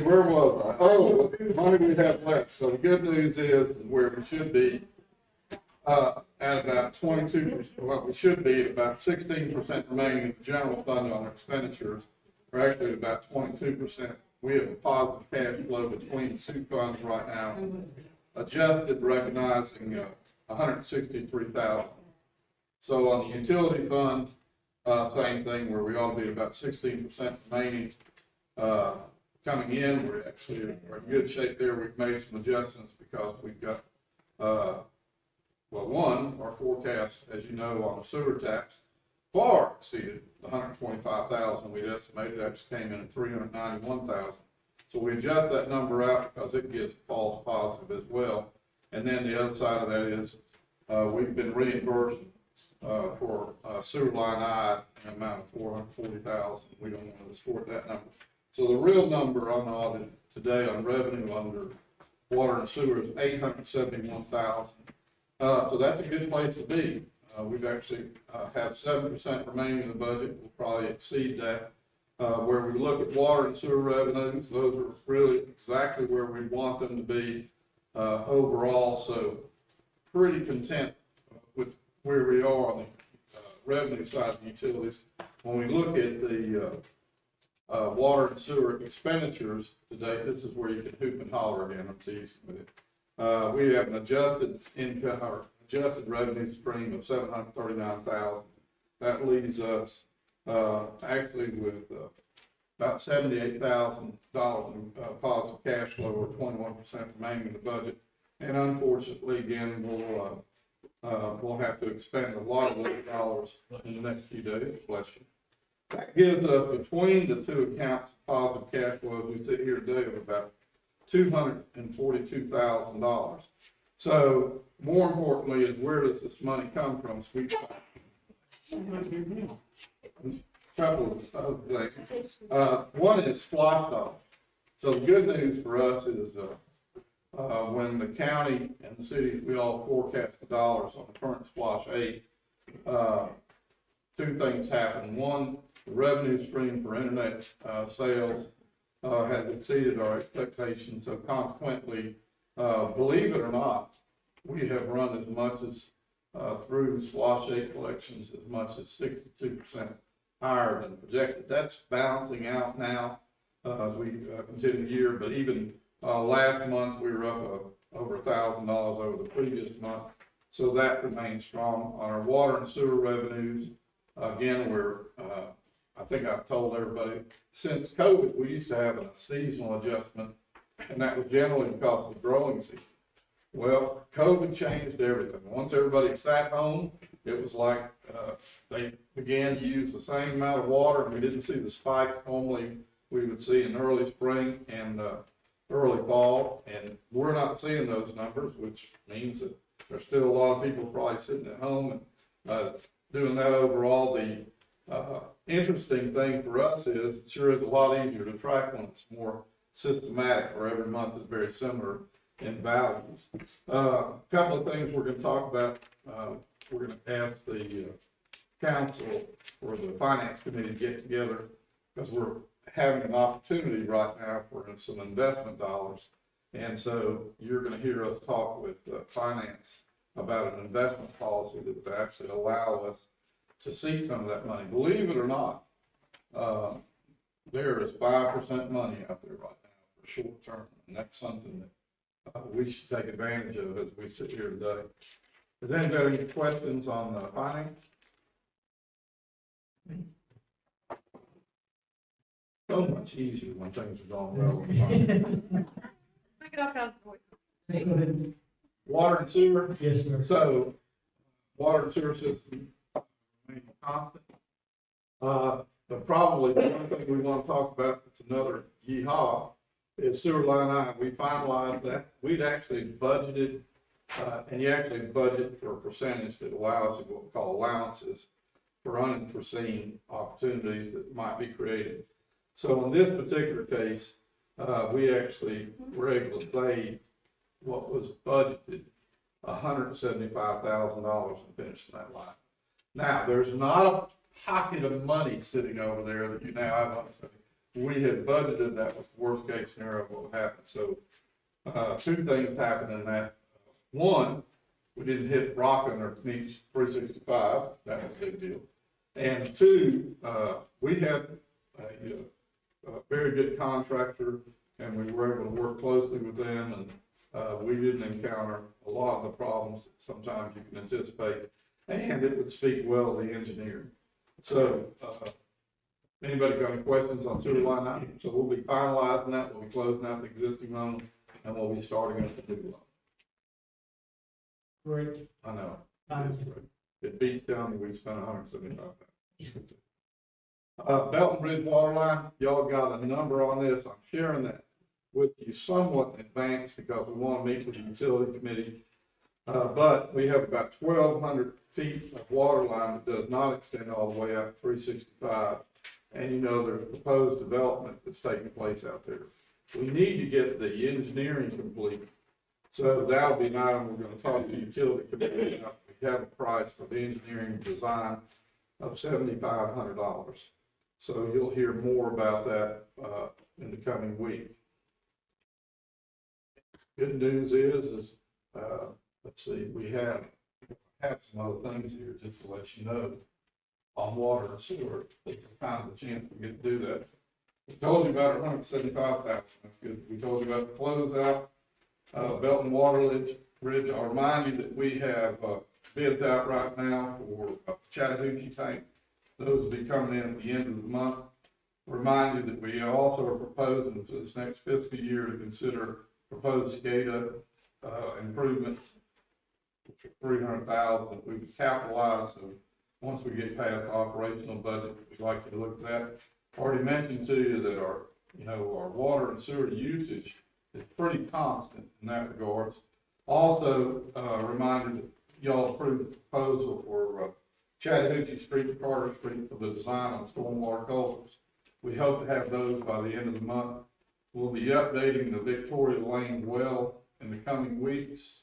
where was I? Oh, the money we have left. So the good news is where we should be, at about 22%, well, we should be at about 16% remaining in the general fund on expenditures. We're actually at about 22%. We have a positive cash flow between the two funds right now, adjusted recognizing 163,000. So on the utility fund, same thing where we ought to be at about 16% remaining. Coming in, we're in good shape there. We've made some adjustments because we've got, well, one, our forecast, as you know, on the sewer tax far exceeded the 125,000 we'd estimated. That just came in at 391,000. So we adjust that number out because it gives false positive as well. And then the other side of that is we've been reimbursed for sewer line I an amount of 440,000. We don't want to distort that number. So the real number unaudited today on revenue under water and sewer is 871,000. So that's a good place to be. We've actually have 7% remaining in the budget. We'll probably exceed that. Where we look at water and sewer revenues, those are really exactly where we want them to be overall. So pretty content with where we are on the revenue side of the utilities. When we look at the water and sewer expenditures today, this is where you can hoop and holler again. I'm teasing with it. We have an adjusted income or adjusted revenue stream of 739,000. That leaves us actually with about $78,000 in positive cash flow, or 21% remaining in the budget. And unfortunately, again, we'll have to expend a lot of those dollars in the next few days. Bless you. That gives us, between the two accounts, positive cash flow as we sit here today of about $242,000. So more importantly is, where does this money come from? Sweet. Couple of things. One is SPLOST dollars. So the good news for us is when the county and the cities, we all forecast the dollars on the current SPLOST 8, two things happen. One, the revenue stream for internet sales has exceeded our expectations. So consequently, believe it or not, we have run as much as through SPLOST 8 collections as much as 62% higher than projected. That's balancing out now as we continue the year. But even last month, we were up over $1,000 over the previous month. So that remains strong. On our water and sewer revenues, again, we're I think I've told everybody, since COVID, we used to have a seasonal adjustment, and that was generally because of the growing season. Well, COVID changed everything. Once everybody sat home, it was like they began to use the same amount of water, and we didn't see the spike normally we would see in early spring and early fall. And we're not seeing those numbers, which means that there's still a lot of people probably sitting at home and doing that overall. The interesting thing for us is it sure is a lot easier to track when it's more systematic, where every month is very similar in values. A couple of things we're going to talk about. We're going to ask the council or the finance committee to get together, because we're having an opportunity right now for some investment dollars. And so you're going to hear us talk with finance about an investment policy that would actually allow us to see some of that money. Believe it or not, there is 5% money out there right now for short term, and that's something that we should take advantage of as we sit here today. Does anybody have any questions on finance? So much easier when things are going well. Make it all kinds of voices. Water and sewer? Yes, sir. So, water and sewer system remain constant. But probably the one thing we want to talk about, it's another yeehaw, is sewer line I. We finalized that. We'd actually budgeted, and you actually budget for a percentage that allows you what we call allowances for unforeseen opportunities that might be created. So in this particular case, we actually were able to save what was budgeted, $175,000 and finishing that line. Now, there's not a pocket of money sitting over there that you now have. we had budgeted, that was the worst case scenario of what would happen. So, two things happened in that. One, we didn't hit rocking or meet 365, that was a big deal. And two, we had a very good contractor, and we were able to work closely with them, and we didn't encounter a lot of the problems that sometimes you can anticipate, and it would speak well of the engineering. So, anybody got any questions on sewer line item? So we'll be finalizing that, we'll be closing out the existing loan, and we'll be starting up the new loan. Great. I know. It is great. It beats down that we spent $175,000. Belton Bridge water line, y'all got a number on this. I'm sharing that with you somewhat in advance because we want to meet with the utility committee. But we have about 1,200 feet of water line that does not extend all the way out to 365. And you know, there's proposed development that's taking place out there. We need to get the engineering complete. So that'll be an item we're going to talk to the utility committee about. We have a price for the engineering design of $7,500. So you'll hear more about that in the coming week. Good news is let's see, we have some other things here just to let you know on water and sewer. It's kind of the chance we get to do that. We told you about $175,000. That's good. We told you about the closeout. Belton Water Bridge, I'll remind you that we have bids out right now for Chattahoochee tank. Those will be coming in at the end of the month. Remind you that we also are proposing for this next fiscal year to consider proposed SCADA improvements for $300,000 that we can capitalize. So once we get past the operational budget, we'd like you to look at that. Already mentioned to you that our water and sewer usage is pretty constant in that regards. Also, reminder that y'all approved the proposal for Chattahoochee Street and Carter Street for the design on stormwater culverts. We hope to have those by the end of the month. We'll be updating the Victoria Lane well in the coming weeks.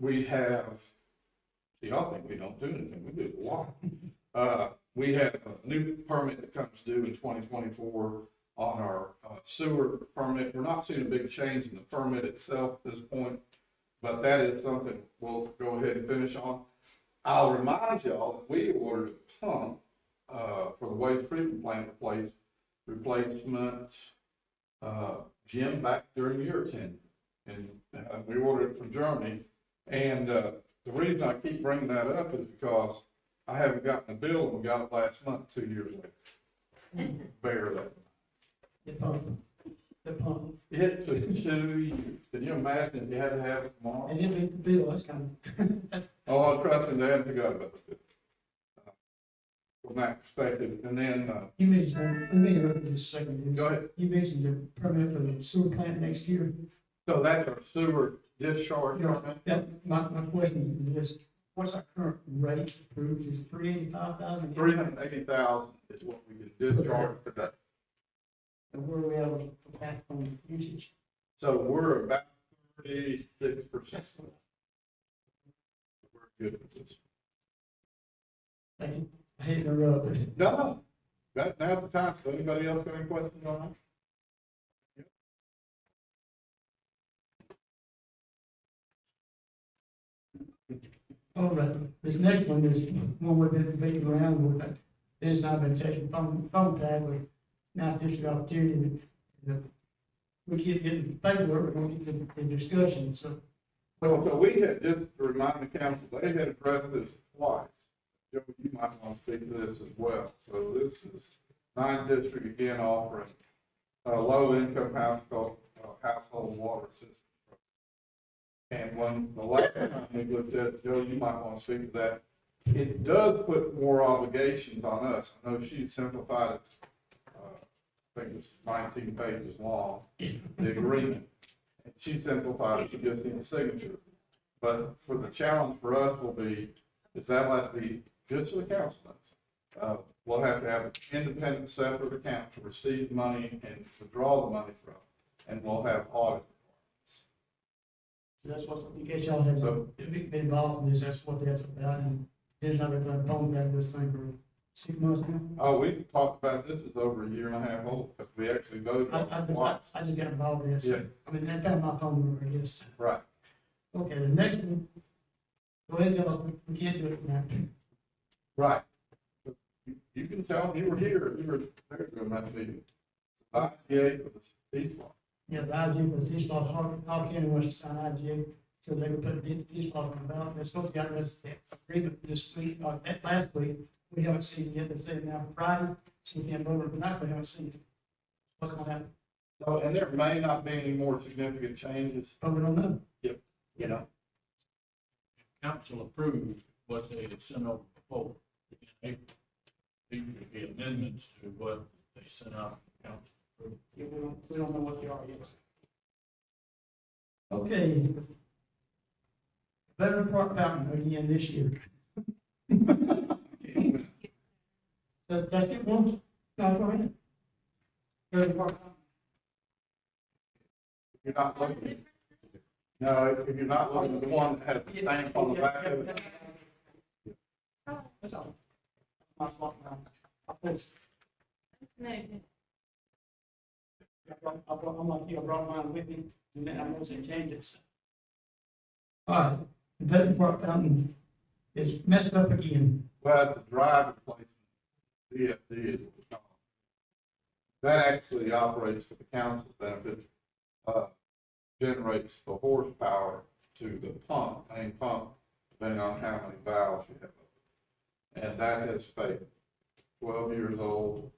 We have, y'all think we don't do anything, we do a lot. We have a new permit that comes due in 2024 on our sewer permit. We're not seeing a big change in the permit itself at this point, but that is something we'll go ahead and finish on. I'll remind y'all that we ordered a pump for the waste treatment plant replacement, Jim, back during your tenure. And we ordered it from Germany. And the reason I keep bringing that up is because I haven't gotten a bill, and we got it last month, 2 years later. Bear that. The pump. It took 2 years. Can you imagine if you had to have it tomorrow? And it made the bill, that's kind of. Oh, trust me, they haven't forgot about it. From that perspective, and then, You mentioned, let me interrupt you just a second. go ahead. You mentioned the permit for the sewer plant next year. So that's our sewer discharge permit. My question is, what's our current rate approved? Is it $385,000? 380,000 is what we can discharge per day. And where are we at on back on usage? So we're about 36%. We're good with this. Thank you. I hate to interrupt, but No, now's the time. So anybody else got any questions on that? all right, this next one is one we've been beating around with, that Dennis and I've been taking phone tag with, now this opportunity, that we keep getting paperwork, we don't get the discussion, so. So we had, just to remind the council, they had addressed this twice. Joe, you might want to speak to this as well. So this is 9th district again offering low-income household water system. And when the last time we looked at it, Joe, you might want to speak to that. It does put more obligations on us. I know she simplified it. I think it's 19 pages long, the agreement. And she simplified it to just need a signature. But for the challenge for us will be, is that will have to be just to the council. We'll have to have an independent separate account to receive money and withdraw the money from, and we'll have audit. So that's what, in case y'all have been involved in this, that's what that's about, and Dennis and I have been phone tag this thing for 6 months now. Oh, we talked about this is over a year and a half old, because we actually voted on it twice. I just got involved in this. Yeah. I mean, I got my phone number, I guess. Right. Okay, the next one, go ahead, tell us, we can't do it now. Right. You can tell them you were here, you were there during that meeting. IGA for the East Block. Yeah, the IGA for the East Ball, Hall County wants to sign IGA, so they can put the East Ball on the ballot. They're supposed to get this agreement this week, that last week. We haven't seen it yet. They're saying now Friday, so we can't vote on it tonight. We haven't seen it. What's gonna happen? So, and there may not be any more significant changes, Oh, we don't know. you know. Council approved what they had sent over before. In April. These would be amendments to what they sent out to council. approved. Yeah, we don't know what they are yet. Okay. Veteran Park Fountain again this year. That's it, one? No, go ahead. Veteran Park Fountain. If you're not looking, no, if you're not looking at the one that has the stamp on the back of it. That's all. My fault, now. It's new. I'm like you, I brought mine with me, and then I know they changed it. So. All right, the Veteran Park Fountain is messed up again. Well, the drive replacement, VFD is what it's called. That actually operates for the council's benefit, generates the horsepower to the pump, main pump, depending on how many valves you have. And that has failed. 12 years old,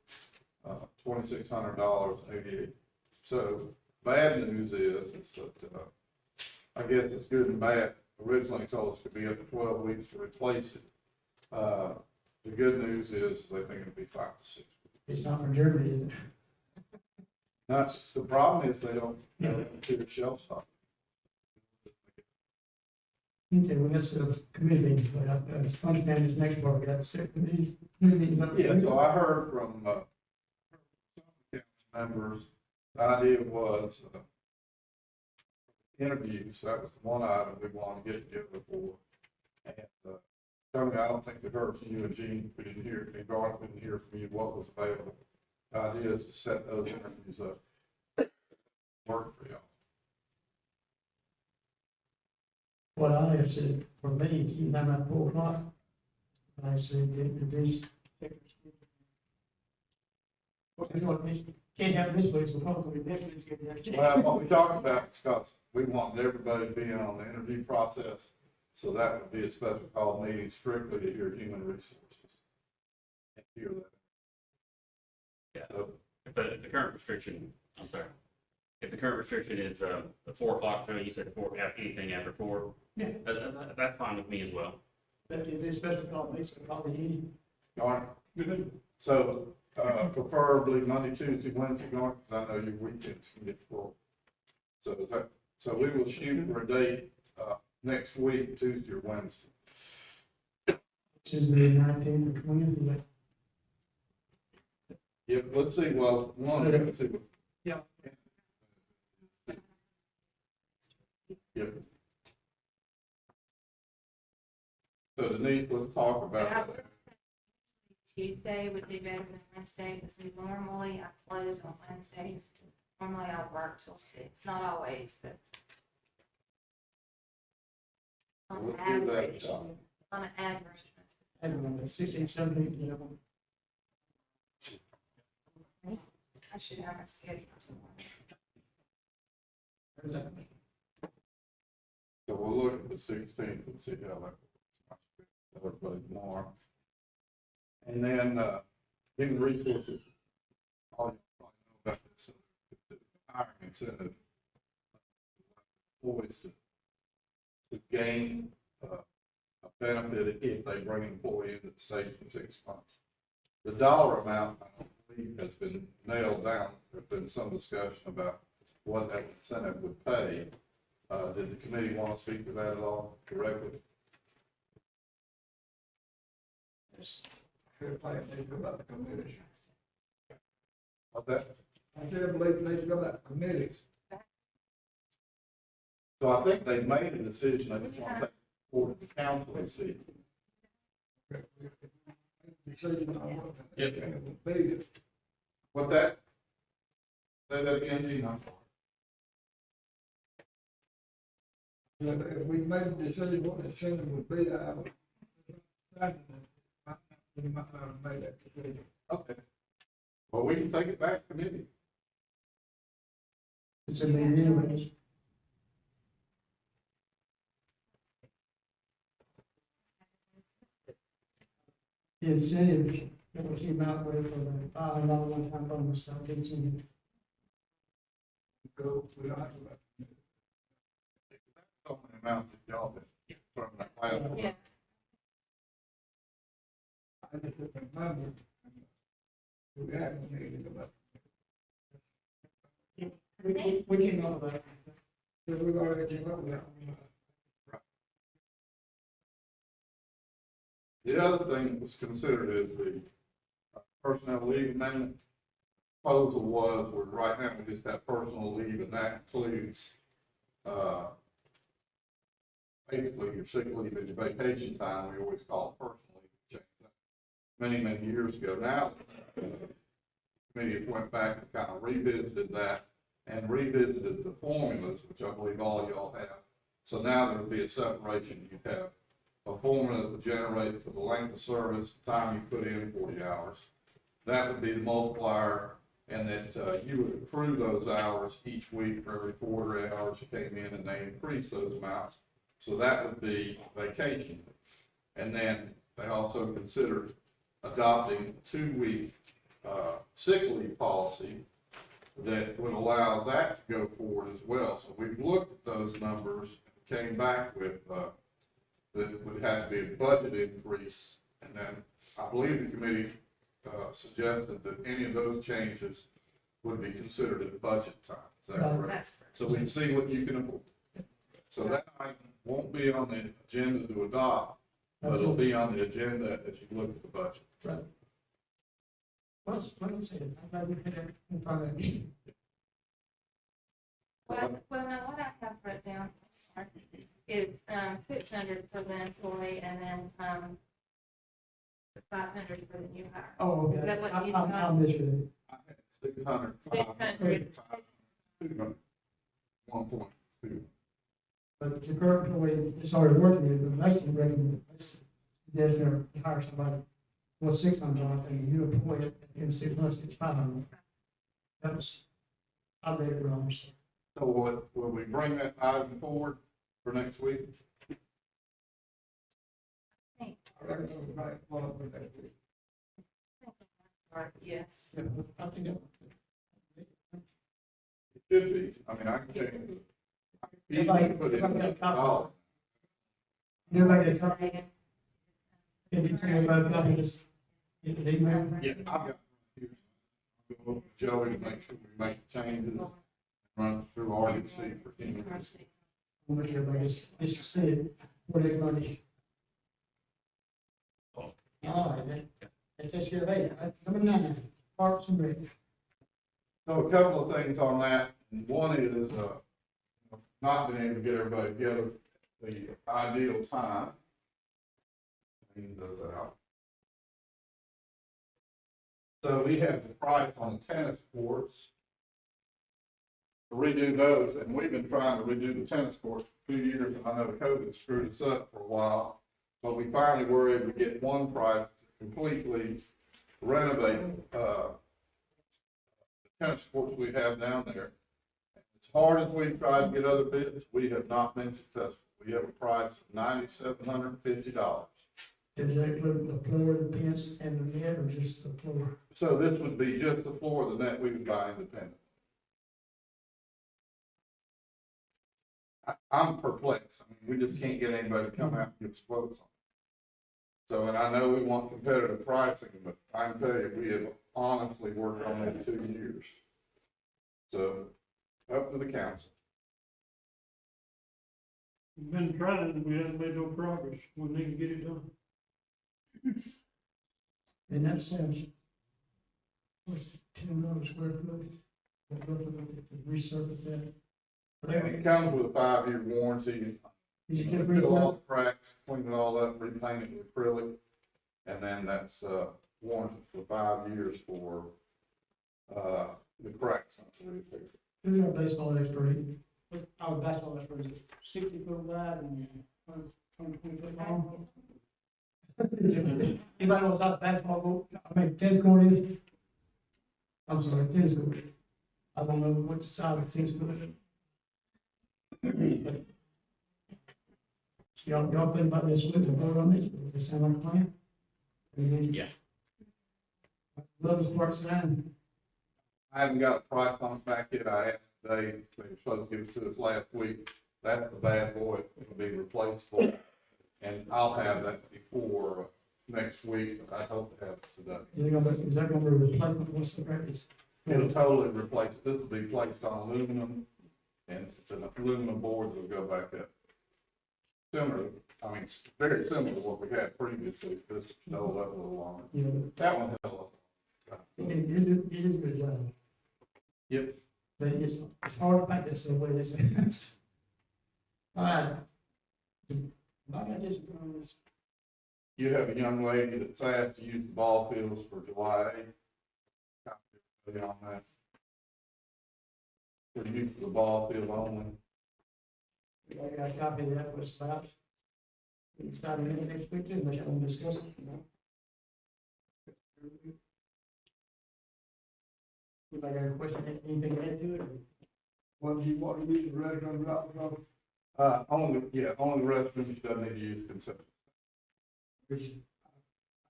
$2,600, 88. So bad news is that, I guess it's good and bad. Originally told us it could be up to 12 weeks to replace it. The good news is they think it'll be 5 to 6 weeks. It's not from Germany, is it? That's, the problem is they don't do the shelf stock. Okay, well, that's committee meetings, but I understand this next part, we got set committees, meetings. Yeah, so I heard from, council members, the idea was, interviews, that was the one item we wanted to get together for. And, Tony, I don't think we heard from you and Gene, we didn't hear, and Garth, we didn't hear from you what was available. The idea is to set those interviews up. Work for y'all. What I have said, for me, it's either at 4 o'clock, I said, introduce. Can't have this week, so probably next week's gonna be next year. Well, what we talked about, because we wanted everybody to be in on the interview process, so that would be a special call meeting strictly to hear human resources. And hear that. Yeah. So, If the current restriction, I'm sorry, if the current restriction is, the 4 o'clock show, you said 4, anything after 4, Yeah, that's fine with me as well. that can be a special call, meeting, so probably any. Garth? So, preferably Monday, Tuesday, Wednesday, Garth, because I know your weekends can get full. So is that, so we will shoot for a date, next week, Tuesday or Wednesday. Tuesday, 19th or 20th, is that? Yep, let's see, well, let's see. Yeah. Yep. So Denise, let's talk But I about would that. say Tuesday would be better than Wednesday, because normally I close on Wednesdays. Normally I work till 6, not always, but. On We'll give that a average, shot. on an average. I don't know, 16th, 17th, you know. I should have my schedule tomorrow. There's that. So we'll look at the 16th and see how that works. Everybody tomorrow. And then, human resources. All you probably know about this, the hiring incentive. Employees to gain, a benefit if they bring an employee into the state for 6 months. The dollar amount, I don't believe, has been nailed down. There's been some discussion about what that incentive would pay. Did the committee want to speak to that at all directly? Yes. Good plan, they go about the committees. What's that? I still believe they should go about the committees. So I think they made a decision. I just want to take it forward to the council and see. decision on what the Yep. estimate would be. What that? Say that again, Gene, I'm sorry. If we made a decision what the incentive would be, we might not have made that decision. Okay. Well, we can take it back to committee. It's in the anyways. The incentives that we came out with for the $500 one-time bonus, so it's in, So we don't have to. That's the amount that y'all been throwing that last one. Yeah, I just don't remember. We haven't made it about. we came up with that. So we already came up with that. The other thing that was considered is the personnel leave amendment. Proposal was, where right now we just have personal leave, and that includes, basically your sick leave and your vacation time, we always call it personal leave. Changed that many years ago. Now, the committee went back and kind of revisited that and revisited the formulas, which I believe all y'all have. So now there would be a separation. You'd have a formula that would generate for the length of service, the time you put in, 40 hours. That would be the multiplier, and that you would accrue those hours each week for every 40 hours you came in, and they increase those amounts. So that would be vacation. And then they also considered adopting a 2-week sick leave policy that would allow that to go forward as well. So we've looked at those numbers and came back with that would have to be a budget increase. And then I believe the committee suggested that any of those changes would be considered at budget time. Is that correct? that's correct. So we can see what you can afford. So that item won't be on the agenda to adopt, but it'll be on the agenda as you look at the budget. Right. What was it? I'm glad we had that in front of you. Well, now what I have wrote down, I'm sorry, is, 600 for the employee and then, 500 for the new hire. Oh, okay. Is that what you I'm got? misreading. I had 600, 600. 200, 1.2. But the current employee is already working here, but that's the recommend, there's their hire somebody, well, $600, and the new employee in 6 months, it's $500. That was, I read it wrong, so. So will we bring that item forward for next week? I I reckon it was right, well, with that. think, or, yes. Yeah, I think that. It should be. I mean, I can tell you. You Everybody- can put it in everybody got a $1. Everybody get a copy? Can you tell me about copy this? Get the email? Yeah, I've got it here. I'll go over to Joey to make sure we make changes, run through RDC for him. We'll make sure everybody gets to see it, what everybody. Oh. All right, that takes care of that. Number 9, Parks and Rec. So a couple of things on that. One is, not being able to get everybody together, the ideal time. Clean those out. So we have the price on the tennis courts. To redo those, and we've been trying to redo the tennis courts for 2 years, and I know COVID screwed us up for a while. But we finally were able to get one price to completely renovate, the tennis courts we have down there. As hard as we've tried to get other bids, we have not been successful. We have a price of $9,750. Does that include the floor, the fence, and the net, or just the floor? So this would be just the floor, the net we would buy independent. I'm perplexed. I mean, we just can't get anybody to come out and give us quotes on it. So, and I know we want competitive pricing, but I can tell you, we have honestly worked on it 2 years. So, up to the council. We've been trying, and we haven't made no progress. We need to get it done. And that sounds, what's it, $10 square foot? We'll go to resurface that. And it comes with a 5-year warranty. Did you get Fill all resurface? the cracks, clean it all up, repaint it with acrylic. And then that's, warranted for 5 years for, the cracks. Who's our baseball expert? Our basketball expert, is it 60 foot wide and 120 foot long? Anybody knows how basketball court, tennis court is? I'm sorry, tennis court. I don't know which side of the tennis court is. So y'all think about this, with the vote on this, does this sound like a plan? Yeah. Love is part sign. I haven't got a price on it back yet. I asked today, they were supposed to give it to us last week. That's the bad boy, it'll be replaceable. And I'll have that before next week, but I hope to have it today. Is that gonna be a replacement, what's the practice? It'll totally replace, this will be placed on aluminum, and it's an aluminum board that'll go back up. Similar, I mean, it's very similar to what we had previously, this held up a little longer. You know, That one held up. it is a good job, Yep. but it's hard to practice the way this is. All right. I got this, You have a young lady that's asked to use the ball fields for July 8th. On that. For use of the ball field only. I got a copy of that, what it's about. We can start in next week, too, unless you want to discuss it, you know. Anybody got a question, anything to add to it? What do you want to use the restaurant out from? Only the restrooms doesn't need to use consent. Which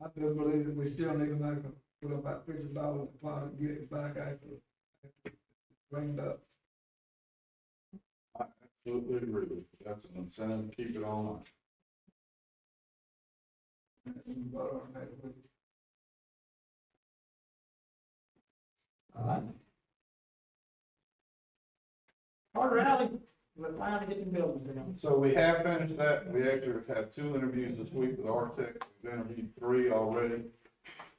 I do believe that we still need to make put about $50 in the pot and get it back after it's rained up. I absolutely agree with you. That's an incentive to keep it online. And vote on that, please. All right. Hard rally, we're finally getting buildings down. So we have finished that. We actually have 2 interviews this week with architects. We've interviewed 3 already.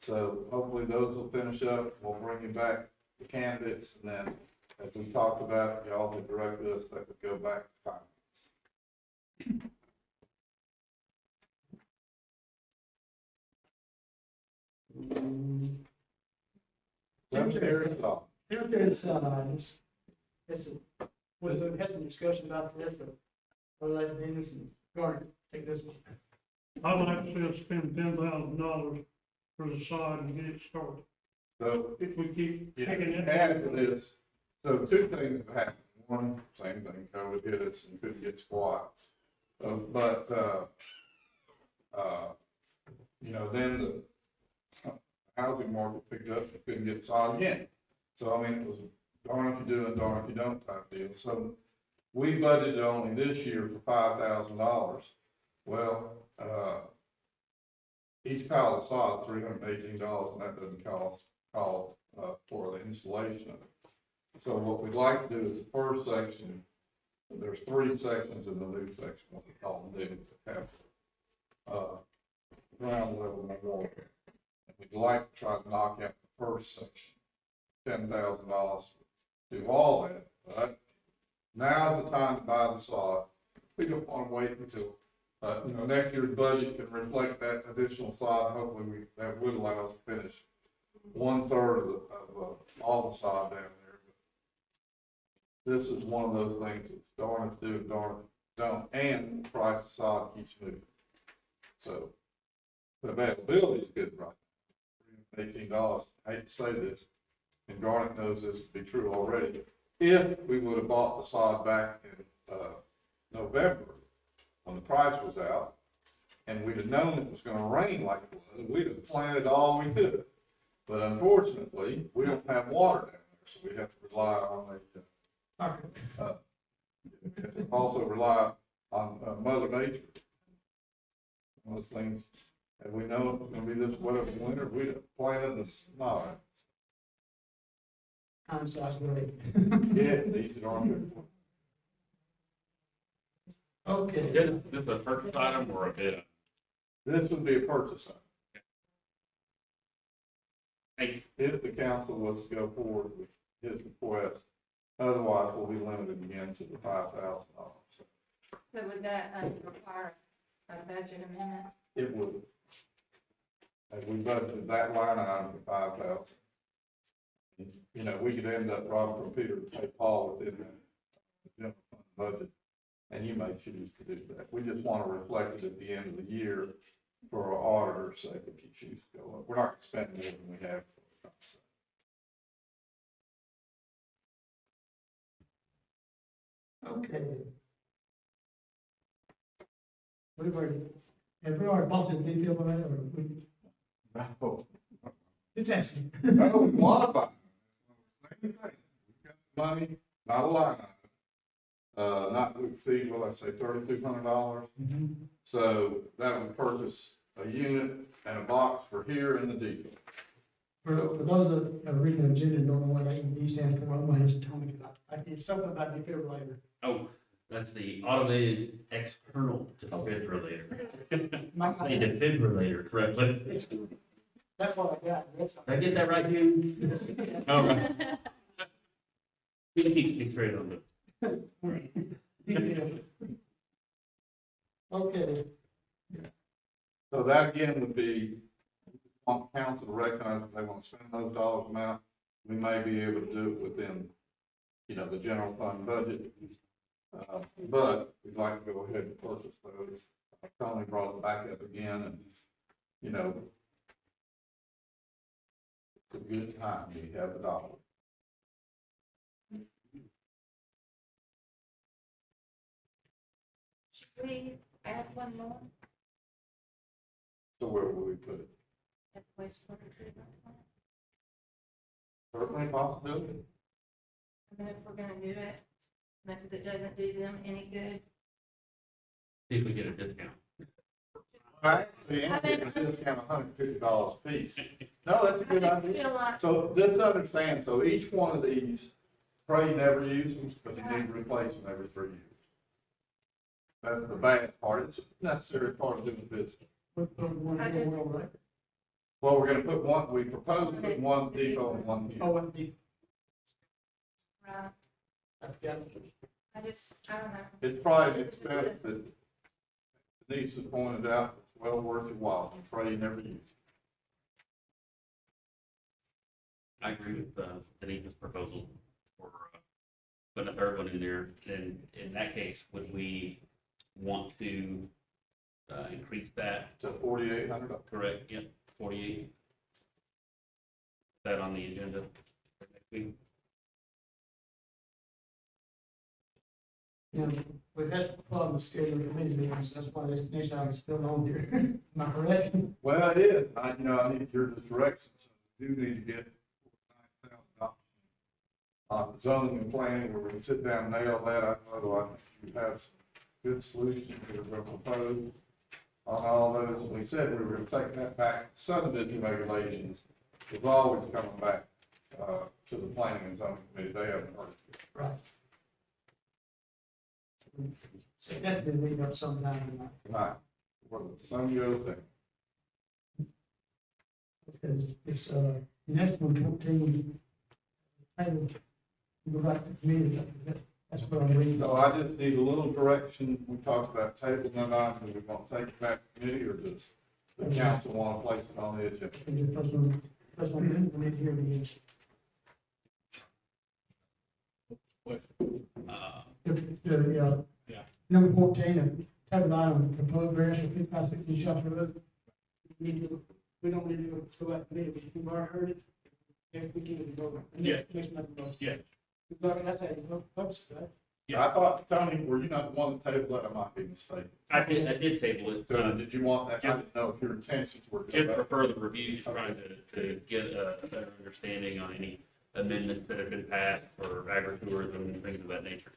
So hopefully those will finish up. We'll bring you back the candidates, and then, as we talked about, y'all had directed us that would go back to finance. Cemetery is off. There's, we had some discussion about this, but I'll let Dennis and Gardner take this one. I'd like to see us spend $10,000 for the sod and get it started. So If we keep yeah, picking it. add to this, so 2 things have happened. One, same thing, COVID hit us and couldn't get squat. Then the housing market picked up, and couldn't get sod again. So, I mean, it was darn if you do and darn if you don't type deal. So we budgeted only this year for $5,000. Well, each pile of sod is $318, and that doesn't call for the installation of it. So what we'd like to do is the first section, there's 3 sections in the new section, what we call them, they have ground level memorial. And we'd like to try to knock out the first section, $10,000 to do all that. But now's the time to buy the sod. We don't want to wait until next year's budget can reflect that additional sod. Hopefully that would allow us to finish 1/3 of all the sod down there. But this is one of those things that's darn if do and darn if don't, and the price of sod keeps moving. So the availability is good right now. $18. I hate to say this, and Garnet knows this to be true already. If we would have bought the sod back in November, when the price was out, and we'd have known it was gonna rain like it was, we'd have planted all we could. But unfortunately, we don't have water down there, so we have to rely on also rely on Mother Nature. One of those things, and we know it's gonna be this wet of a winter, we'd have planted the sod. Hindsight's great. Yeah, these are good. Okay. Is this a purchase item or a bid? This would be a purchase item. Thank you. If the council was to go forward with his request, otherwise we'll be limited again to the $5,000. So would that require a budget amendment? It would. And we budgeted that line item for 5,000. You know, we could end up robbing from Peter to pay Paul within the general fund budget, and you may choose to do that. We just want to reflect it at the end of the year for our auditor's sake if you choose to go up. We're not going to spend more than we have. Okay. Have we already bought this detail on that, or we, No, just asking? no, we modify. Same thing. We've got money, not a line item, not to exceed, well, let's say $3,200. So that would purchase a unit and a box for here in the depot. For those that are reading the agenda, and don't know what AED stands for, I'm gonna ask Tony, it's something about defibrillator. Oh, that's the automated external defibrillator. I'm saying defibrillator correctly. That's what I got, that's. Did I get that right, Hugh? All right. You keep me straight on the. Okay, So that again would be, want council to recognize if they want to spend those dollars amount, we may be able to do it within, you know, the general fund budget. But we'd like to go ahead and purchase those. Tony brought it back up again and, you know, it's a good time, we have the dollar. Should we add one more So where will we put it? at the wastewater treatment plant? Certainly a possibility. I mean, if we're gonna do it, because it doesn't do them any good. See if we get a discount. Actually, I'm getting a discount of $150 a piece. No, that's a good I just idea. feel like, So just to understand, so each one of these, Trey never uses them, but you need to replace them every 3 years. That's the bad part. It's a necessary part of doing business. right? Well, we're gonna put one, we propose to put one depot and one Oh, unit. and the, right, yeah, I don't know. It's probably an expense that Denise has pointed out, it's well worth your while, and Trey never uses. I agree with Denise's proposal for putting a third one in there. Then in that case, would we want to increase that? To $4,800. Correct, yep, 48. That on the agenda for next week? yeah, we've had a problem with scheduling committee meetings, that's why this next item is still on here, am I correct? Well, it is. I need your direction, so we do need to get $9,000 on zoning and planning, where we can sit down and nail that. I know I think you have some good solutions that are going to propose on all those. We said we were going to take that back. Subdivision regulations is always coming back to the planning and zoning committee. They haven't heard it. Right. So that did lead up sometime tonight, Tonight, where the sun goes down. because it's, next one, 14, item, go back to committee, that's what I'm reading. So I just need a little direction. We talked about tabling that item. Do we want to take it back to committee, or does the council want to place it on the agenda? And the first one, we need to hear the news. Yeah. Number 14, table item, proposed variance for 5560 Shelter Road. We don't need to go back to committee, we've already heard it. Next week, we go. Yeah. Next month, we go. Yeah. That's how you post it, right? I thought, Tony, were you not the one that tabled that? I might be mistaken. I did table it. So did you want that? I didn't know if your intentions were. to go Just back. for further review, trying to get a better understanding on any amendments that have been passed for agritourism and things of that nature.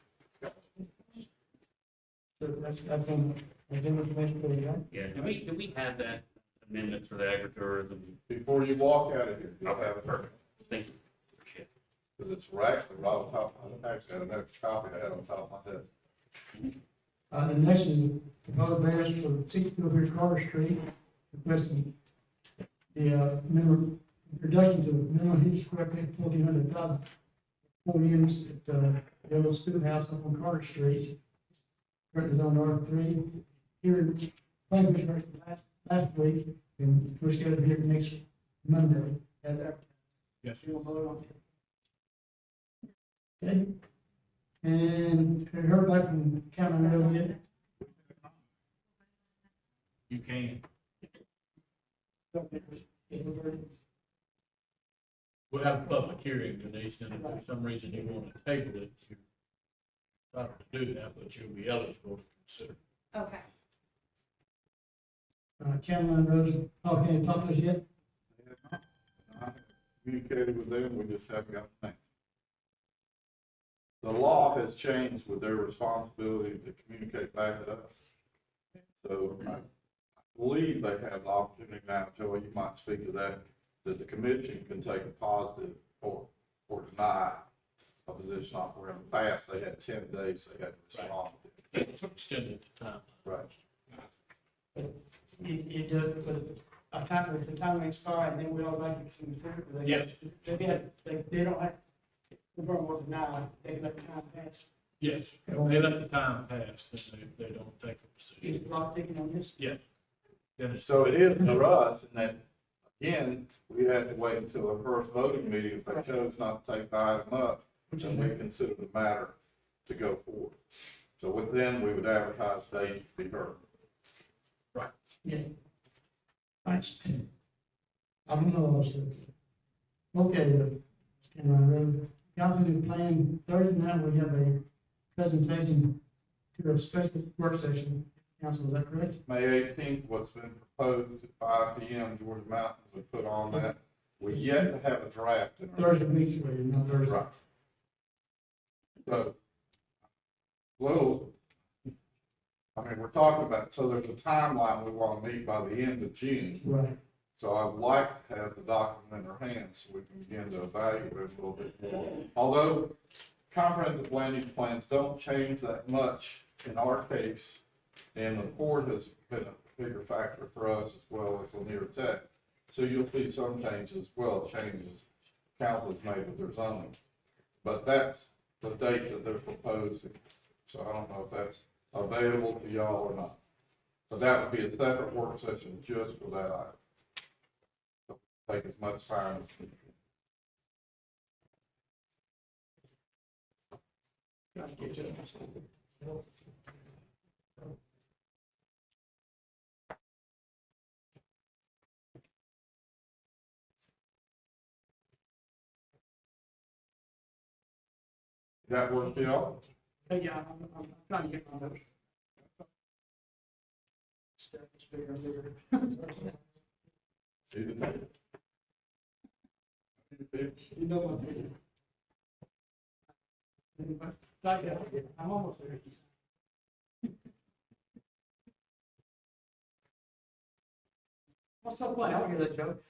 So that's on, information for you, right? Yeah, do we have that amendment for the agritourism? Before you walk out of here, you'll Okay, have it, perfect. Thank you. Appreciate it. because it's actually right on top, I actually had an extra copy I had on top of my desk. The next is proposed variance for 623 Carter Street, requesting the minimum reduction to minimum heat square feet 1,400,000. 4 units at the old schoolhouse up on Carter Street. Currently on R3. Here in Plainfield last week, And we're scheduled to hear next Monday, as that. Yes, sir. You'll vote on it. Okay. And have you heard back from Cameron Road yet? You can. We'll have a public hearing, Denise, and if for some reason you want to table it, you're entitled to do that, but you'll be eligible to consider. Okay. Cameron Road, talking to us yet? I communicated with them, we just haven't got the name. The law has changed with their responsibility to communicate back to us. So I believe they have the opportunity now, Joey, you might speak to that, that the commission can take a positive or deny a position off where in the past they had 10 days they had to respond. It's extended the time. Right. You do it with a time, if the time expired, then we all like it to improve. Yes. They don't have, we're going to work now, they let time pass. Yes, they let the time pass, then they don't take a Is position. the clock ticking on this? Yes. Dennis, So it is for us, and that, again, we had to wait until our first voting meeting, if they chose not to take the item up, then we consider the matter to go forward. So with them, we would advertise dates to be heard. Yeah. Thanks. I don't know what's the. Okay, Cameron Road, y'all been planning Thursday night, we have a presentation to a special work session. Council, is that correct? May 18th, what's been proposed at 5 PM, Georgia Mountains would put on that. We yet to have a draft. in our- Thursday week, not Thursday. Right. So, little, I mean, we're talking about, so there's a timeline we want to meet by the end of June. Right. So I'd like to have the document in our hands so we can begin to evaluate a little bit more. Although comprehensive land use plans don't change that much in our case, and the port has been a bigger factor for us as well as Lanier Tech. So you'll see some changes as well, changes council's made with their zoning. But that's the date that they're proposing. So I don't know if that's available to y'all or not. But that would be a separate work session just for that item. Take as much time as we can. Got to get to it. That work for y'all? Yeah, I'm trying to get my notes. Step is bigger and bigger. See the date? You know what they do. I'm almost there. What's so funny? I don't hear that joke.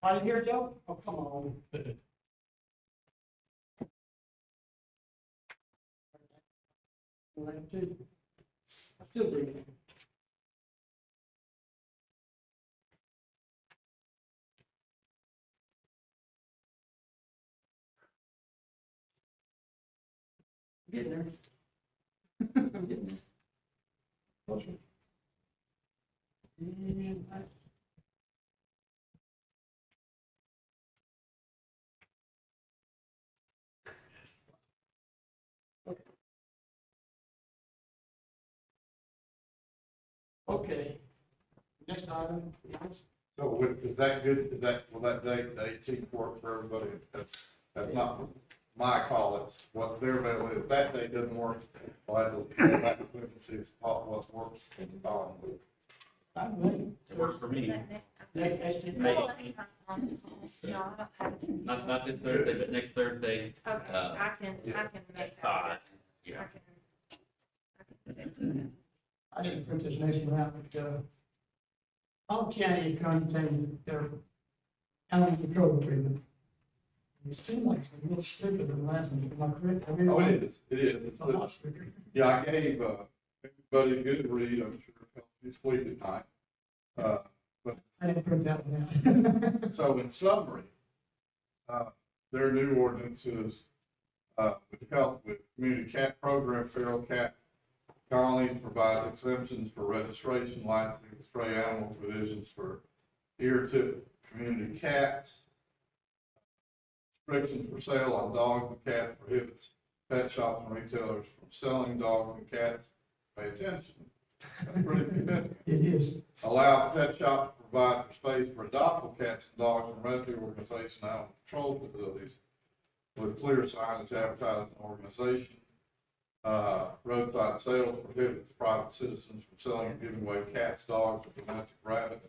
I didn't hear a joke? Oh, come on. I'm still breathing. Getting there. I'm getting there. Closer. And okay. Next item. So is that good, will that date, the 18th work for everybody? That's not my call, it's what they're available. If that date doesn't work, I'll have to go back and look and see what works for the following week. I'm ready. It works for Is me. that next? Next, next, May No, 18th. I don't have it. Not this Thursday, but next Thursday Okay, I can make at that. 5. Yeah. I can fix that. I didn't print this next one out, but, Polk County is trying to change their animal control agreement. It seems like it's a little stricter than the last one, am I correct? I mean, Oh, it is, it is. It's a lot stricter. Yeah, I gave, everybody a good read, I'm sure it helped you sleep at night. I didn't print that one out. So in summary, their new ordinances, would help with community cat program, feral cat Colonies provides exemptions for registration, licensing, stray animal provisions for ear-tip community cats. Restrictions for sale on dogs and cats, prohibits pet shops and retailers from selling dogs and cats. Pay attention. That's pretty significant. It is. Allow pet shops to provide for space for adoptable cats and dogs from rescue organization and animal control facilities with clear signage advertising the organization. Roadside sales prohibits private citizens from selling and giving away cats, dogs, or domestic rabbits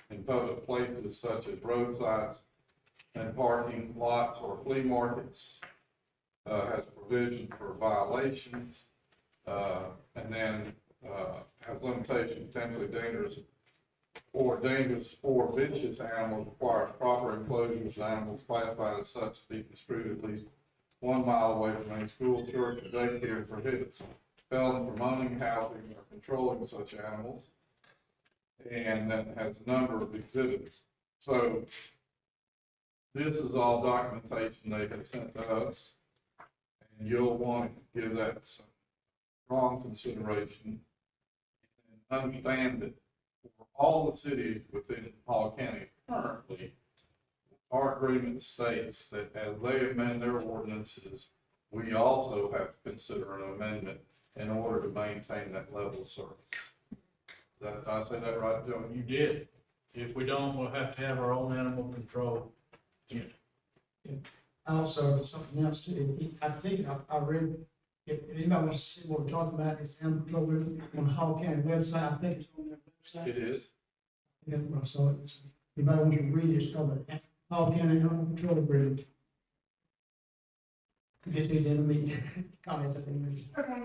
in public places such as roadsides and parking lots or flea markets. Has provision for violations, and then, has limitation potentially dangerous or vicious animals, requires proper enclosures, animals classified as such to be construed at least 1 mile away from any school, church, or daycare, prohibits felons from owning, housing, or controlling such animals, and then has a number of exhibits. So this is all documentation they have sent to us, and you'll want to give that some strong consideration and understand that for all the cities within Hall County currently, our agreement states that as they amend their ordinances, we also have to consider an amendment in order to maintain that level of service. Did I say that right, Joe? You did. If we don't, we'll have to have our own animal control unit. Also, something else, I think I read, if anybody wants to see what we're talking about, it's animal control on the Hall County website, I think it's on their website. It is. Yeah, I saw it. So, anybody wants to read it, it's called the Hall County Animal Control Agreement. Get to the end of the meeting, comment at the end. Okay.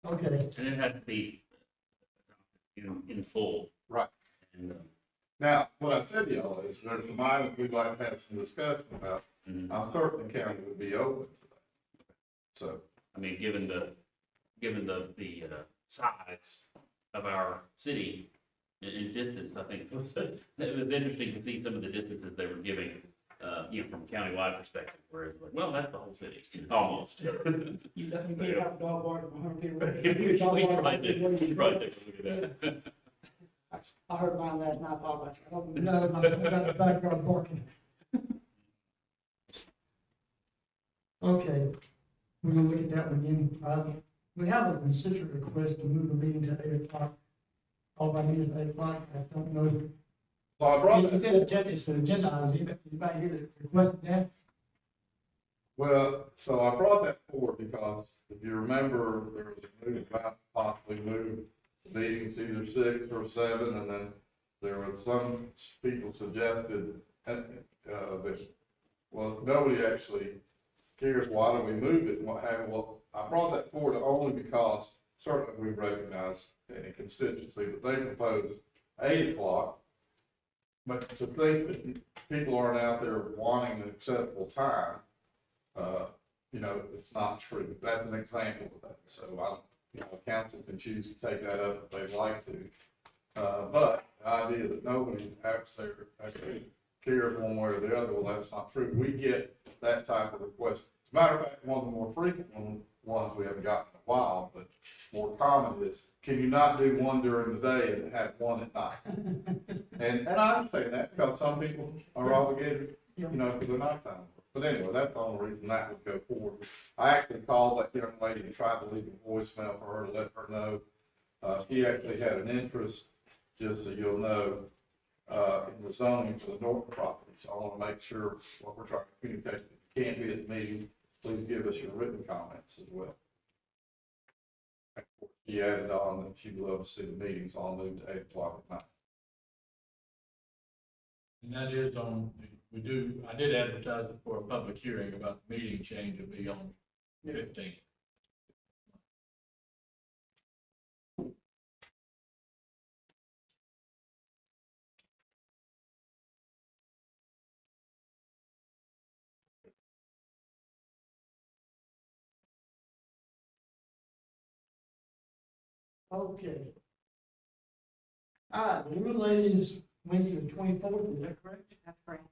Okay, And it has to be in full. Right. And, Now, what I said to y'all is there's some items we'd like to have some discussion about. mhm. I'm certain the county would be open to that. So, I mean, given the size of our city in distance, I think it was interesting to see some of the distances they were giving, from a countywide perspective, whereas like, well, that's the whole city, almost. you let me get out the dog bark behind people. We probably take a look at that. I heard mine last night, I thought, I don't know, I got the backyard barking. Okay, we're gonna look at that one again. We have a considerate request to move the meeting to 8 o'clock. All by meeting at 8 o'clock, I don't know. so I brought It's that, an agenda, it's an agenda item, anybody here that requested that? well, so I brought that forward because if you remember, there was a move about possibly move the meetings to either 6 or 7, and then there was some people suggested, that, well, nobody actually cares, why do we move it and what have, well, I brought that forward only because certainly we recognize any constituency, but they proposed 8 o'clock. But to think that people aren't out there wanting an acceptable time, it's not true. That's an example of that. So council can choose to take that up if they'd like to. But the idea that nobody actually cares one way or the other, well, that's not true. We get that type of request. As a matter of fact, one of the more frequent ones we haven't gotten in a while, but more common is, can you not do one during the day and have one at night? And I understand that because some people are obligated, for their nighttime. But anyway, that's the only reason that would go forward. I actually called that young lady and tried to leave a voicemail for her to let her know. She actually had an interest, just so you'll know, in the zoning for the North property. So I want to make sure what we're trying to communicate. If you can't be at the meeting, please give us your written comments as well. She added on that she'd love to see the meetings all moved to 8 o'clock at night. And that is I did advertise it for a public hearing about the meeting change will be on 15th. Okay. All right, the Lula ladies went to the 24th, is that correct? That's correct.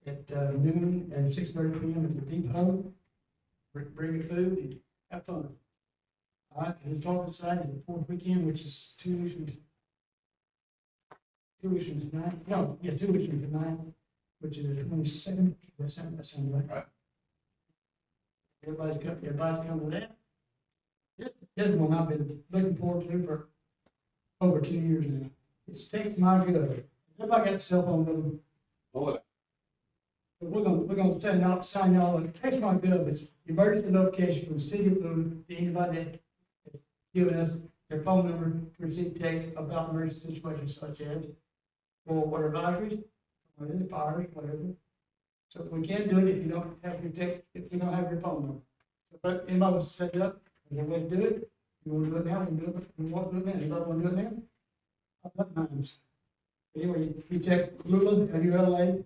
At noon and 6:30 p.m. at the depot. Bring your food and have fun. All right, the historical society, the fourth weekend, which is 2 weeks from, 2 weeks from tonight, no, yeah, 2 weeks from tonight, which is the 22nd, that sounds right. Right. Everybody's come to that. This one I've been looking forward to for over 2 years now. It's Text My Gov. Everybody got a cell phone with them. Hold it. We're gonna sign y'all, Text My Gov, it's emergency notification from the city of Lula, to anybody that giving us their phone number to receive text about emergency situations such as for water advisories, whether it's fires, whatever. So we can't do it if you don't have your text, if you don't have your phone number. So, but anybody wants to set it up, you want to do it, you want to do it now, we can do it, we want to do it now, anybody want to do it now? I've got mine. Anyway, you text Lula, LULA,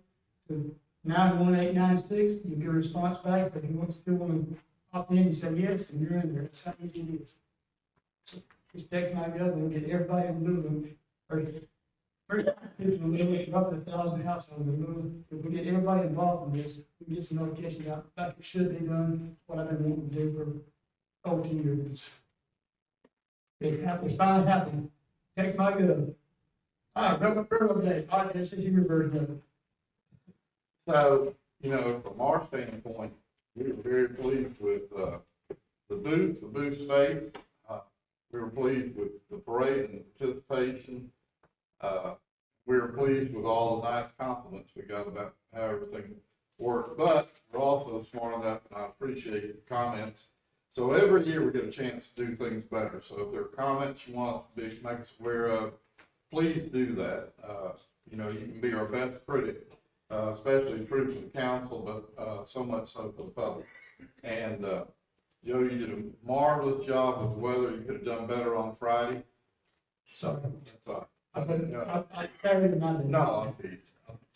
to 91896, you get a response back, so if you still want to opt in, you say yes, and you're in there, that's how easy it is. So just text my gov, and we'll get everybody in Lula, or people in Lula, roughly 1,000 households in Lula. If we get everybody involved in this, we can get some notification out, like it should be done, what I've been wanting to do for over 2 years. It's finally happened, text my gov. All right, real update, all right, this is your version of it. So, you know, from our standpoint, we were very pleased with, the booth space. We were pleased with the parade and the participation. We were pleased with all the nice compliments we got about how everything worked, but we're also smart enough, and I appreciate the comments. So every year we get a chance to do things better. So if there are comments you want to make us aware of, please do that. You know, you can be our best critic, especially true to the council, but so much so for the public. And Joe, you did a marvelous job with the weather. You could have done better on Friday. Sorry. That's all I right. carried Monday. No,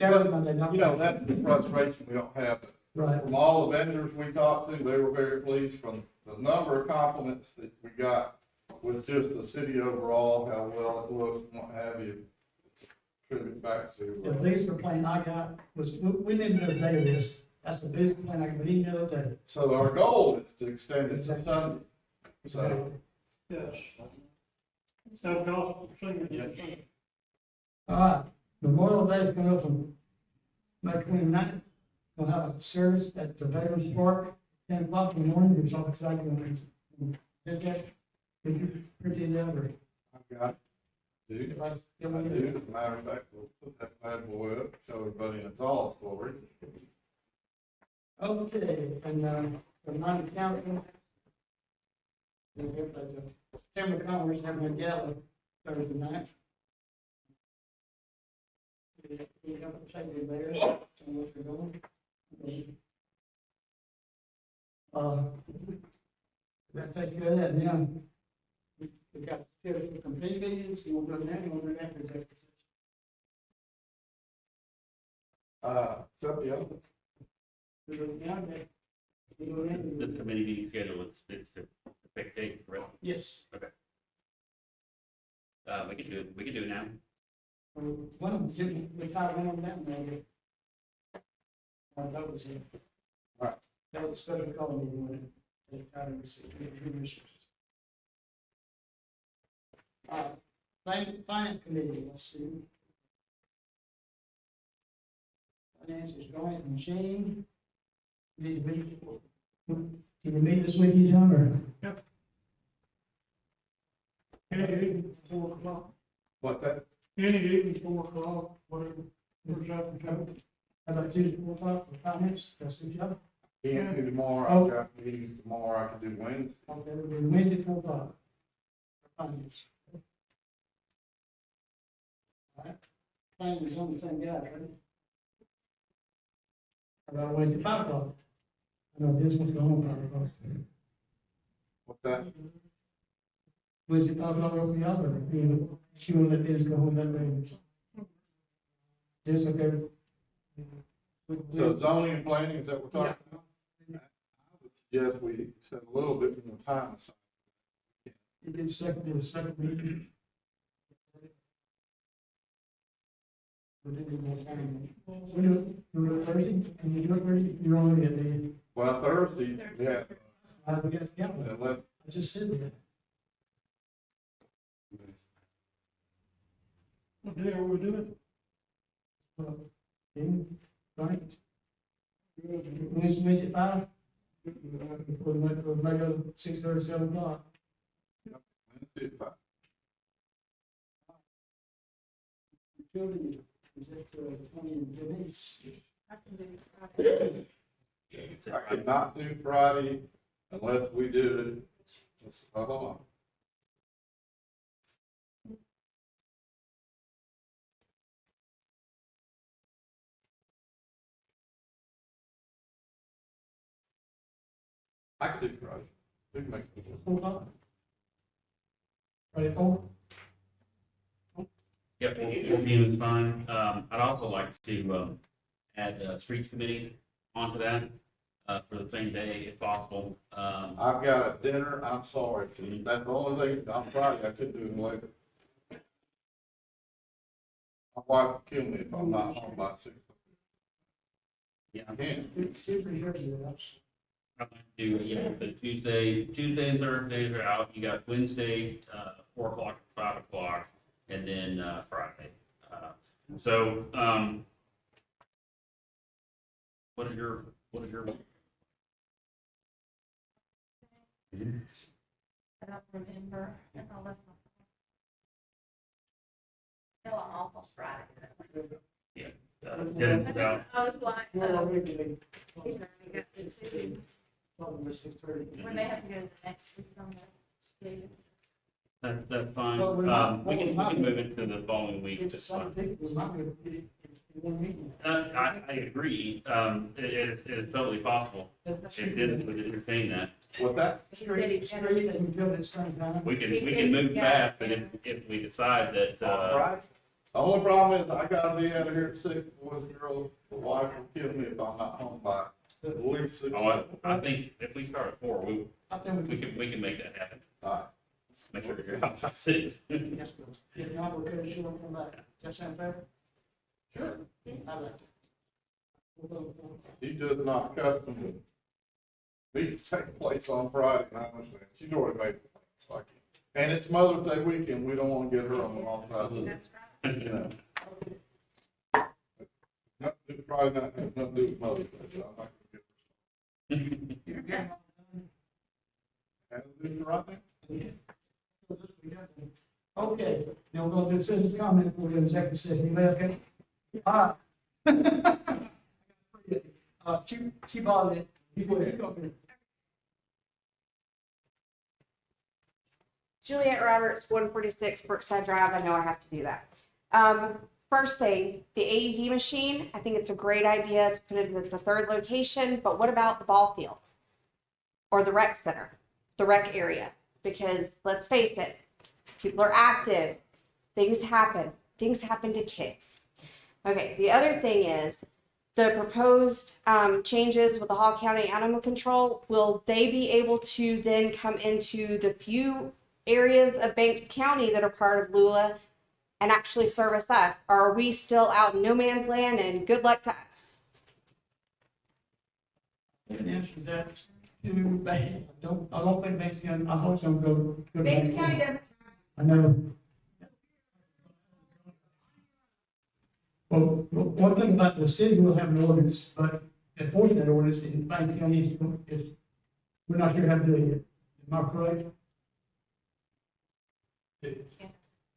Carried Monday, not. you know, that's the frustration we don't have. Right. From all the vendors we talked to, they were very pleased from the number of compliments that we got with just the city overall, how well it looked, and what have you. Tribute back to. The biggest complaint I got was, we didn't know day of this, that's the biggest complaint I got, we didn't know day. So our goal is to extend it to Sunday. So, Yes. Have gospel singing. Yeah. All right, Memorial Day is coming up on May 29th. We'll have a service at the Veterans Park, 10 o'clock in the morning, which I'm excited to get that. Could you print it out or? I've got, dude, If I still I want do, to- as a matter of fact, we'll put that bad boy up, show everybody in its all glory. Okay, and, remind the council. Chamber of Commerce having a gala Thursday night. We have a table there, so what we're doing. That takes care of that, now. We got some big meetings, you want to go now, you want to go after executive session? It's up to you. We go now, we go in. This committee meeting schedule, it's to pick date, correct? Yes. We can do it now. One of them, Jim, we tried one of them down there. That was it. Right. That was a special call meeting when they tried to receive resources. Finance committee, let's see. Finance is going and Shane. Need to meet, can you meet this weekend, John, or? Any evening, 4 o'clock. What that? Any evening, 4 o'clock, whatever. Where's that, Joe? How about Tuesday, 4 o'clock for finance, that's the job? Can't do tomorrow, I've got meetings tomorrow, I can do Wednesday. Okay, we'll do Wednesday, 4 o'clock. For finance. All right, finance is on the same guy, right? How about Wednesday, 5 o'clock? I know this one's going on 5 o'clock. What's that? Wednesday, 5 o'clock, open the other, you know, she will let this go home that way. This, okay. So zoning and planning, is that what we're talking about? I would suggest we set a little bit more time aside. You did the second meeting. We did more time. We do it Thursday, can you do it Thursday? You're only at the, Well, Thursday, yeah, we got, yeah, 11, I just said that. What day are we doing? Right? Wednesday at 5? We'll make it 6:30, 7 o'clock. Wednesday at 5. Children, is that, 20 and Denise? I can do Friday. I could not do Friday unless we did it, hold on. I could do Friday. We can make it. 4 o'clock? Friday, 4? Yep, 4 p.m. is fine. I'd also like to, add, streets committee onto that, for the same day if possible. I've got a dinner, I'm sorry, that's the only thing, on Friday, I couldn't do it later. My wife will kill me if I'm not home by 6. Yeah, I can't. It's pretty early, that's. I'd like to do, yeah, so Tuesday and Thursdays are out. You got Wednesday, 4 o'clock, 5 o'clock, and then, Friday. So, what is your? I don't remember, and I'll left my. No, I'm off on Friday. Dennis is out. I was like, Well, regularly, we probably 6:30. may have to go to the next week on that. That's fine. Well, We can move it to the following week. It's the It's same fine. thing, we might be able to get it in one meeting. I agree. It is totally possible. If Dennis would entertain that. What's that? Street, and build at the same time. We can move fast, but if we decide that, Right. The only problem is I gotta be out of here at 6, boys and girls, the wife will kill me if I'm not home by at least 6. oh, I think if we start at 4, I think we can make that happen. All right. Make sure you're out by 6. if not, we'll cut it short and come back. Does that sound fair? Sure. I like it. He does not custom to meetings take place on Friday, and I understand, she's already made the plans, so I can't. And it's Mother's Day weekend, we don't wanna get her on the wrong side of the, That's right. you know. Nothing to do Friday night, has nothing to do with Mother's Day, so I'm not gonna get her. Has to do right now. Okay, now we're gonna do citizen comment for the executive session, you left it? All right. She bought it. You go ahead. Juliet Roberts, 146 Brookside Drive. I know I have to do that. First thing, the AED machine, I think it's a great idea to put it at the third location, but what about the ball fields? Or the rec center, the rec area? Because let's face it, people are active, things happen to kids. Okay, the other thing is, the proposed changes with the Hall County Animal Control, will they be able to then come into the few areas of Banks County that are part of Lula and actually service us? Or are we still out in no man's land and good luck to us? And answer that, I don't think Banks County, I hope some go. to Banks County doesn't. I know. Well, one thing about the city, we'll have an ordinance, but enforcing that ordinance in Banks County is, we're not sure how to do it yet. Am I correct?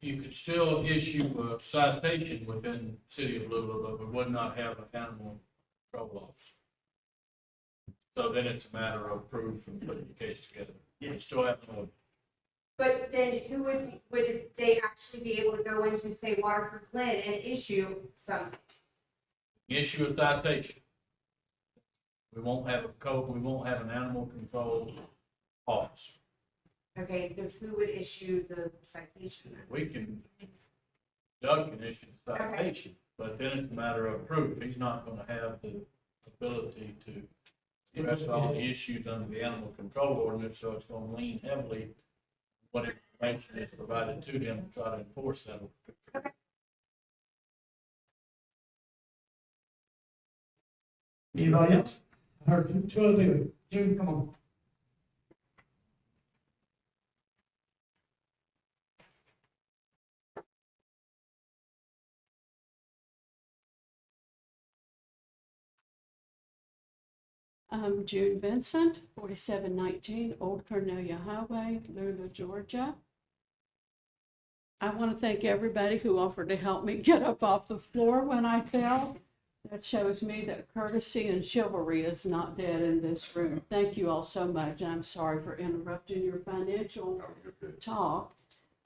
You could still issue a citation within the city of Lula, but we would not have an animal control officer. So then it's a matter of proof and putting the case together. You still have to. But then who would they actually be able to go into, say, Waterford Glen and issue some? Issue a citation. We won't have a code, we won't have an animal control officer. Okay, so who would issue the citation then? We can, Doug can issue the citation, but then it's a matter of proof. He's not gonna have the ability to address all the issues under the animal control ordinance, so it's gonna lean heavily on what information is provided to them to try to enforce that. Anybody else? I heard two other people. Jim, come on. I'm June Vincent, 4719 Old Cornelia Highway, Lula, Georgia. I want to thank everybody who offered to help me get up off the floor when I fell. That shows me that courtesy and chivalry is not dead in this room. Thank you all so much. I'm sorry for interrupting your financial talk.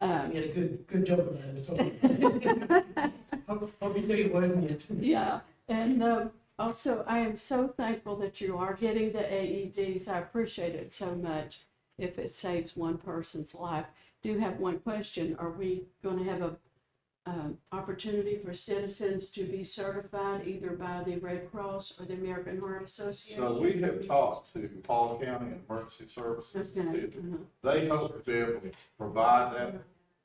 You had a good joke about it. Hope you do it well yet. Yeah, and also I am so thankful that you are getting the AEDs. I appreciate it so much if it saves one person's life. Do have one question. Are we going to have a opportunity for citizens to be certified either by the Red Cross or the American Heart Association? So we have talked to Hall County Emergency Services. Okay. They hope to be able to provide that.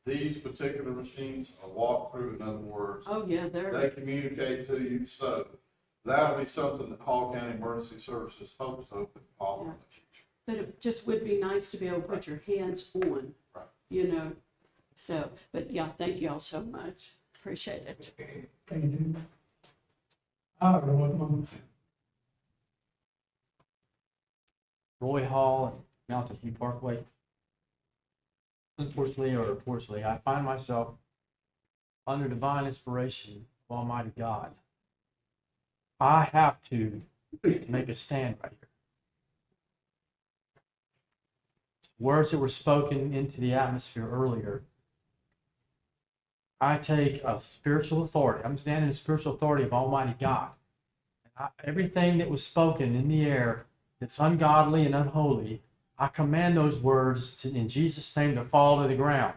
These particular machines are walk through, in other words. Oh, yeah, They communicate to you, so that'll be something that Hall County Emergency Services hopes to offer in the future. but it just would be nice to be able to put your hands on, Right. you know. So, but yeah, thank you all so much. Appreciate it. Thank you. All right, Roy Hall, Mountain View Parkway. Unfortunately or fortunately, I find myself under divine inspiration of Almighty God. I have to make a stand right here. Words that were spoken into the atmosphere earlier. I take a spiritual authority. I'm standing in the spiritual authority of Almighty God. Everything that was spoken in the air that's ungodly and unholy, I command those words in Jesus' name to fall to the ground.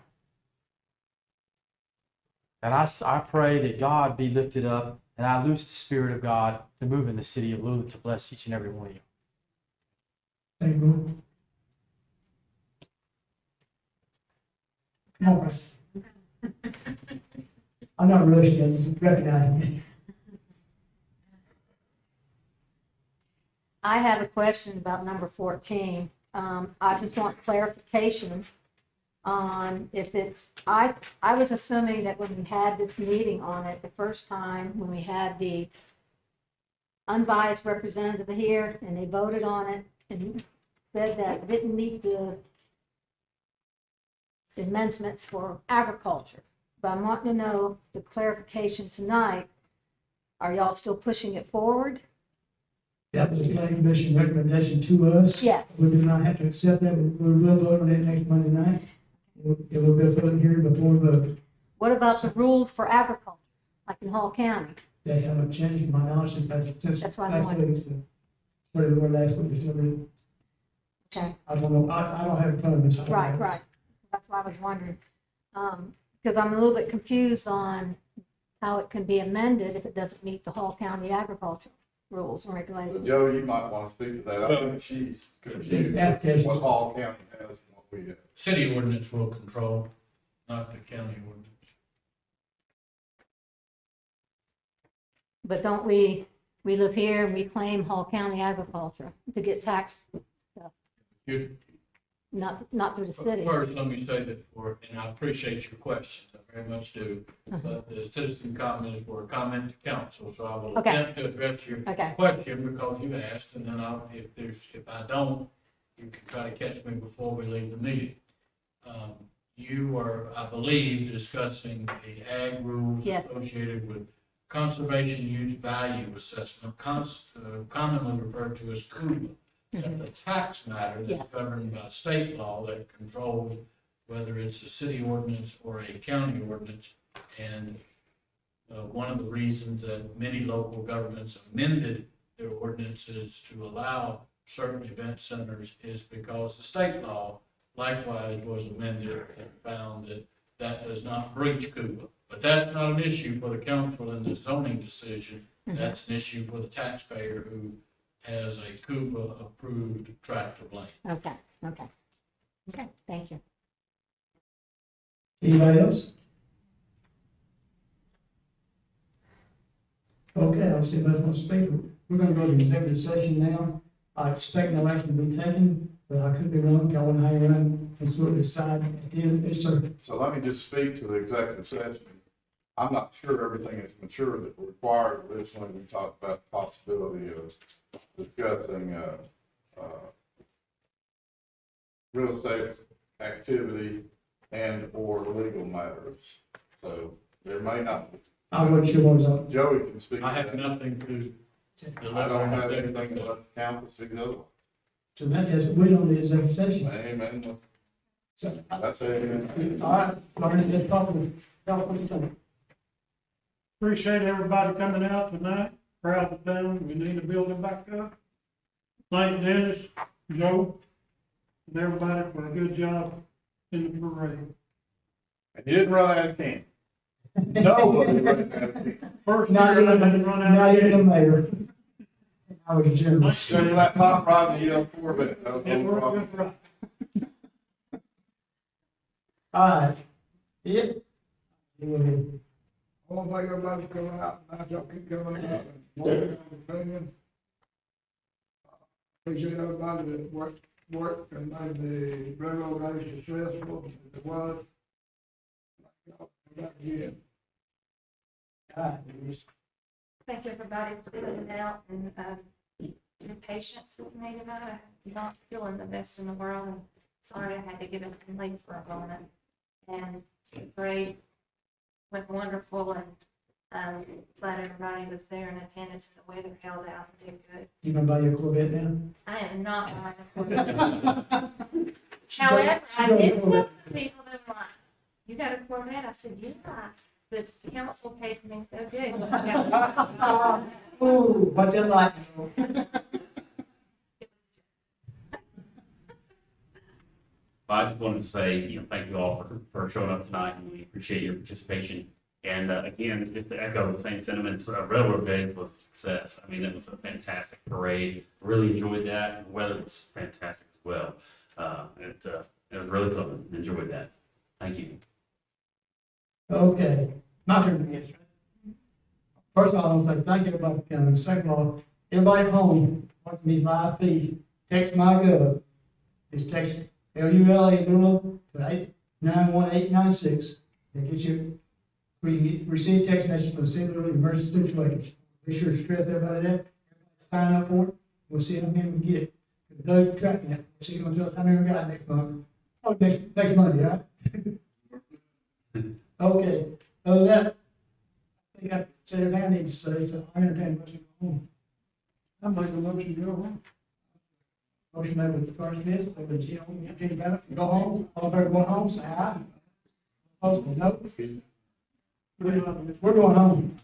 And I pray that God be lifted up, and I loose the Spirit of God to move in the city of Lula to bless each and every one of you. Thank you. Come on, Russ. I'm not rushing, I just recognize me. I have a question about number 14. I just want clarification on if it's, I was assuming that when we had this meeting on it the first time, when we had the unbiased representative here and they voted on it and said that it didn't meet the amendments for agriculture. But I'm wanting to know the clarification tonight. Are y'all still pushing it forward? That was the planning commission recommendation to us. Yes. We do not have to accept that. We will vote on it next Monday night. It will be put here before the, What about the rules for agriculture, like in Hall County? they haven't changed my knowledge since That's why I'm last wondering. week. So, what they were last week, Okay. I don't know, I don't have it in front of me. So I don't Right, know. right. That's why I was wondering. Because I'm a little bit confused on how it can be amended if it doesn't meet the Hall County agriculture rules and regulations. Joe, you might want to speak to that. I think she's confused with what Hall County has and what we have. City ordinance will control, not the county ordinance. But don't we live here and we claim Hall County agriculture to get tax stuff, You, not through the city. first, let me say that and I appreciate your questions, I very much do. But the citizen comment is for a comment to council, so I will Okay. attempt to address your Okay. question because you asked, and then if I don't, you can try to catch me before we leave the meeting. You are, I believe, discussing the ag rules Yes. associated with conservation use value assessment, commonly referred to as CUBA. That's a tax matter Yes. that's governed by state law that controls whether it's a city ordinance or a county ordinance. And one of the reasons that many local governments amended their ordinances to allow certain event centers is because the state law likewise was amended and found that that does not breach CUBA. But that's not an issue for the council in the zoning decision. That's an issue for the taxpayer who has a CUBA-approved tract of land. Okay, thank you. Anybody else? Okay, I don't see much more to speak. We're gonna go to executive session now. I expect no action to be taken, but I could be wrong. Y'all wanna hang around and sort of decide at the end of this, sir? So let me just speak to the executive session. I'm not sure everything is mature that required. Originally, we talked about the possibility of discussing, real estate activity and or legal matters. So there may not be. I wasn't sure what was on. Joey can speak to I have that. nothing to I deliver. don't have anything to let the council see the other. So that is, we don't need executive session. Amen. So, That's it. all right, Marty, just talking, Appreciate everybody coming out tonight, proud of the town, we need the building back up. Thank Dennis, Joe, and everybody for a good job in the parade. And you didn't run out of candy. Nobody ran out of candy. First not year I even, didn't run out not of even the candy. mayor. I was generous. Except for that hot rod and the yellow Corvette. That was It no worked problem. good, right? All right, yep. Go ahead. I want to thank everybody for coming out, tonight. Y'all keep coming out, and voting on the opinion. Appreciate everybody that worked and made the reorganization successful, as it was. Back again. All right, Thank everybody for filling it out and, your patience with me tonight. I'm not feeling the best in the world. I'm sorry I had to get up and leave for a moment. And great, went wonderful, and, glad everybody was there in attendance and the weather held out and did good. you gonna buy your Corvette now? I am not buying a Corvette. However, I did tell some people that were like, you got a Corvette? I said, yeah, this council pays me so good. Ooh, what's it like? I just wanted to say, thank you all for showing up tonight, and we appreciate your participation. And again, just to echo the same sentiments, Railroad Days was a success. I mean, it was a fantastic parade. Really enjoyed that. The weather was fantastic as well. It was really fun. Enjoyed that. Thank you. Okay, my turn to answer. First of all, I want to say thank you everybody for coming. Second of all, everybody at home, watching these live feeds, text my gov. Just text LULA Lula to 891896. That gets you, we receive text message for the singular emergency situations. Be sure to stress everybody that. Sign up for it. We'll see how many we get. Those tracking it, she's gonna tell us how many we got next month. Oh, next Monday, right? Okay, other than that, I think I said everything I need to say, so I entertain a motion to go home. I make a motion to go home. Motion made with Carter Smith, second by Jenny Bennett, go home, all in favor of going home, say aye. Opposed, say no. We're going home.